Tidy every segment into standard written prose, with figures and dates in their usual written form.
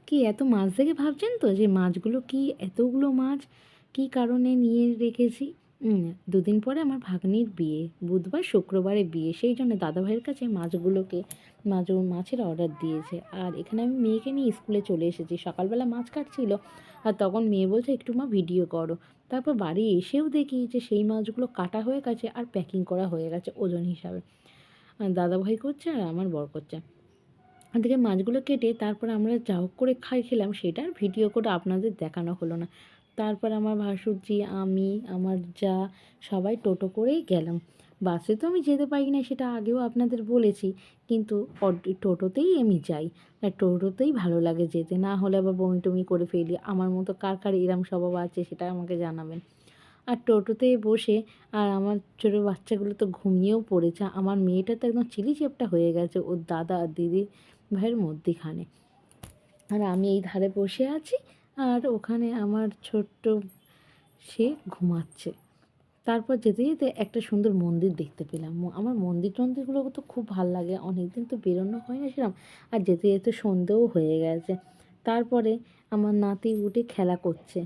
কি এত মাছ দেখে ভাবছেন তো যে মাছগুলো কি এতগুলো মাছ কি কারণে নিয়ে রেখেছি? দুদিন পরে আমার ভাগ্নির বিয়ে, বুধবার শুক্রবারে বিয়ে, সেই জন্য দাদাভাইয়ের কাছে মাছের অর্ডার দিয়েছে। আর এখানে আমি মেয়েকে নিয়ে স্কুলে চলে এসেছি। সকালবেলা মাছ কাটছিল আর তখন মেয়ে বলছে একটু মা ভিডিও করো। তারপর বাড়ি এসেও দেখি যে সেই মাছগুলো কাটা হয়ে গেছে আর প্যাকিং করা হয়ে গেছে ওজন হিসাবে। দাদাভাই করছে আর আমার বর করছে। ওদিকে মাছগুলো কেটে তারপর আমরা যা হোক করে খেলাম, সেটা আর ভিডিও করে আপনাদের দেখানো হলো না। তারপর আমার ভাসুরজি, আমি, আমার যা সবাই টোটো করেই গেলাম। বাসে তো আমি যেতে পারি না, সেটা আগেও আপনাদের বলেছি, কিন্তু টোটোতেই আমি যাই। আর টোটোতেই ভালো লাগে যেতে, না হলে আবার বমি টমি করে ফেলি। আমার মতো কার কার এরম স্বভাব আছে সেটা আমাকে জানাবেন। আর টোটোতে বসে আর আমার ছোটো বাচ্চাগুলো তো ঘুমিয়েও পড়েছে। আমার মেয়েটা তো একদম চিলিচ্যাপ্টা হয়ে গেছে ওর দাদা আর দিদি ভাইয়ের মধ্যিখানে। আর আমি এই ধারে বসে আছি আর ওখানে আমার ছোট্ট সে ঘুমাচ্ছে। তারপর যেতে যেতে একটা সুন্দর মন্দির দেখতে পেলাম। আমার মন্দিরগুলো তো খুব ভাল লাগে, অনেকদিন তো বেরোনো হয় না সেরকম। আর যেতে যেতে সন্ধেও হয়ে গেছে। তারপরে আমার নাতি উঠে খেলা করছে,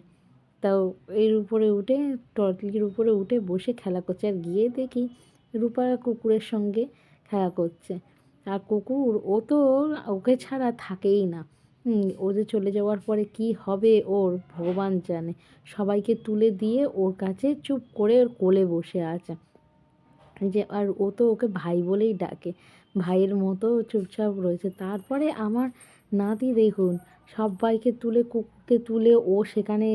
তাও এর উপরে উঠে ট্রলির উপরে উঠে বসে খেলা করছে। আর গিয়ে দেখি রূপা কুকুরের সঙ্গে খেলা করছে। আর কুকুর ও তো ওকে ছাড়া থাকেই না। ও যে চলে যাওয়ার পরে কি হবে ওর ভগবান জানে। সবাইকে তুলে দিয়ে ওর কাছে চুপ করে ওর কোলে বসে আছে। যে আর ও তো ওকে ভাই বলেই ডাকে, ভাইয়ের মতো চুপচাপ রয়েছে। তারপরে আমার নাতি দেখুন সবাইকে তুলে, কুকুরকে তুলে ও সেখানে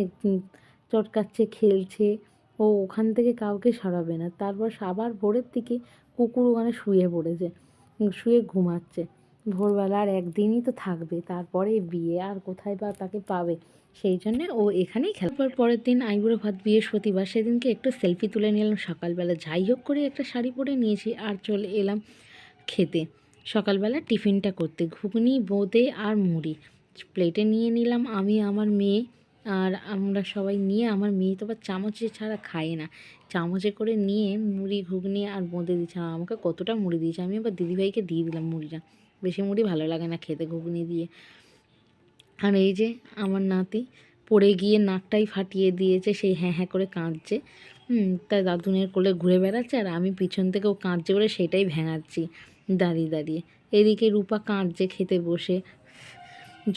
চটকাচ্ছে, খেলছে। ও ওখান থেকে কাউকে সরাবে না। তারপর আবার ভোরের দিকে কুকুর ওখানে শুয়ে পড়েছে, শুয়ে ঘুমাচ্ছে। ভোরবেলা আর একদিনই তো থাকবে, তারপরে বিয়ে, আর কোথায় বা তাকে পাবে। সেই জন্যে ও এখানেই খেলার। পরের দিন আইবুড়ো ভাত, বৃহস্পতিবার, সেদিনকে একটু সেলফি তুলে নিলাম সকালবেলা। যাই হোক করে একটা শাড়ি পরে নিয়েছি আর চলে এলাম খেতে। সকালবেলা টিফিনটা করতে ঘুগনি, বোঁদে আর মুড়ি প্লেটে নিয়ে নিলাম আমি, আমার মেয়ে। আর আমরা সবাই নিয়ে, আমার মেয়ে তো আবার চামচে ছাড়া খায় না, চামচে করে নিয়ে মুড়ি, ঘুগনি আর বোঁদে দিয়েছে। আমাকে কতটা মুড়ি দিয়েছে, আমি আবার দিদিভাইকে দিয়ে দিলাম মুড়িটা। বেশি মুড়ি ভালো লাগে না খেতে ঘুগনি দিয়ে। আর এই যে আমার নাতি পড়ে গিয়ে নাকটাই ফাটিয়ে দিয়েছে, সেই হ্যাঁ হ্যাঁ করে কাঁদছে। তাই দাদুনের কোলে ঘুরে বেড়াচ্ছে আর আমি পিছন থেকে ও কাঁদছে বলে সেটাই ভেঙাচ্ছি দাঁড়িয়ে দাঁড়িয়ে। এদিকে রূপা কাঁদছে খেতে বসে।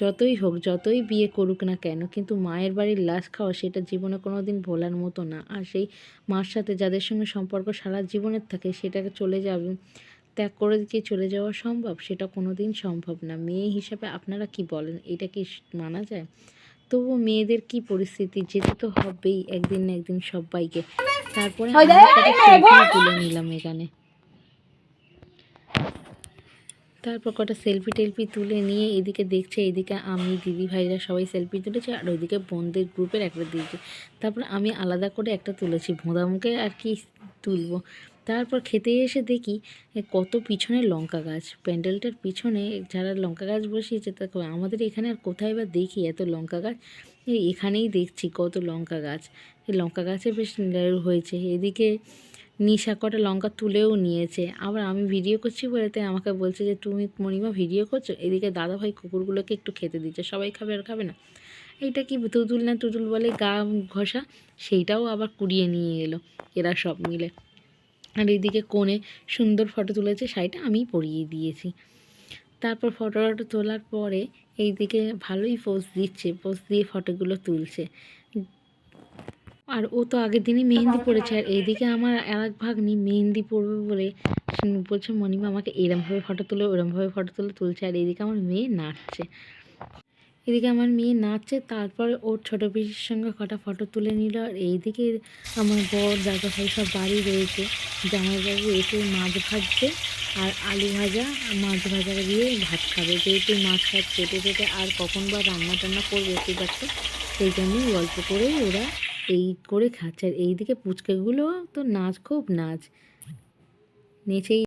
যতই হোক, যতই বিয়ে করুক না কেন, কিন্তু মায়ের বাড়ির লাশ খাওয়া সেটা জীবনে কোনো দিন ভোলার মতো না। আর সেই মার সাথে যাদের সঙ্গে সম্পর্ক সারা জীবনের থাকে, সেটাকে চলে যাবে, ত্যাগ করে কি চলে যাওয়া সম্ভব? সেটা কোনো দিন সম্ভব না। মেয়ে হিসাবে আপনারা কি বলেন, এটা কি মানা যায়? তবুও মেয়েদের কি পরিস্থিতি, যেতে তো হবেই একদিন না একদিন সবাইকে। তারপরে তুলে নিলাম এখানে। তারপর কটা সেলফি টেলফি তুলে নিয়ে এদিকে দেখছে, এদিকে আমি, দিদি ভাইরা সবাই সেলফি তুলেছে আর ওইদিকে বোনদের গ্রুপের একটা দিয়েছে। তারপর আমি আলাদা করে একটা তুলেছি, ভোঁদা মুখে আর কি তুলবো। তারপর খেতে এসে দেখি কত পিছনে লঙ্কা গাছ, প্যান্ডেলটার পিছনে যারা লঙ্কা গাছ বসিয়েছে তা আমাদের এখানে আর কোথায় বা দেখি এত লঙ্কা গাছ। এখানেই দেখছি কত লঙ্কা গাছ। এই লঙ্কা গাছে বেশ হয়েছে। এদিকে নিশা কটা লঙ্কা তুলেও নিয়েছে। আবার আমি ভিডিও করছি বলে তাই আমাকে বলছে যে তুমি মণিমা ভিডিও করছো। এদিকে দাদাভাই কুকুরগুলোকে একটু খেতে দিচ্ছে, সবাই খাবে আর খাবে না। এইটা কি তুতুল না টুতুল বলে গা ঘষা, সেইটাও আবার কুড়িয়ে নিয়ে এলো এরা সব মিলে। আর এইদিকে কোণে সুন্দর ফটো তুলেছে, শাড়িটা আমিই পরিয়ে দিয়েছি। তারপর ফটো তোলার পরে এইদিকে ভালোই পোজ দিচ্ছে, পোজ দিয়ে ফটোগুলো তুলছে। আর ও তো আগের দিনই মেহেন্দি পড়েছে। আর এইদিকে আমার এক ভাগ্নি মেহেন্দি পড়বে বলে বলছে মণিমা আমাকে এরমভাবে ফটো তুলে, ওরমভাবে ফটো তুলছে। আর এইদিকে আমার মেয়ে নাচছে, তারপর ওর ছোটো পিসির সঙ্গে কটা ফটো তুলে নিল। আর এইদিকে আমার বর, দাদা ভাই সব বাড়ি রয়েছে। জামাইবাবু এসে মাছ ভাজছে আর আলু ভাজা, মাছ ভাজা দিয়ে ভাত খাবে। যেহেতু মাছ ভাত কেটে কেটে আর কখন বা রান্না টান্না করবে একটু বাচ্চা, সেই জন্যই গল্প করেই ওরা এই করে খাচ্ছে। আর এইদিকে পুচকেগুলো তো খুব নাচ নেচেই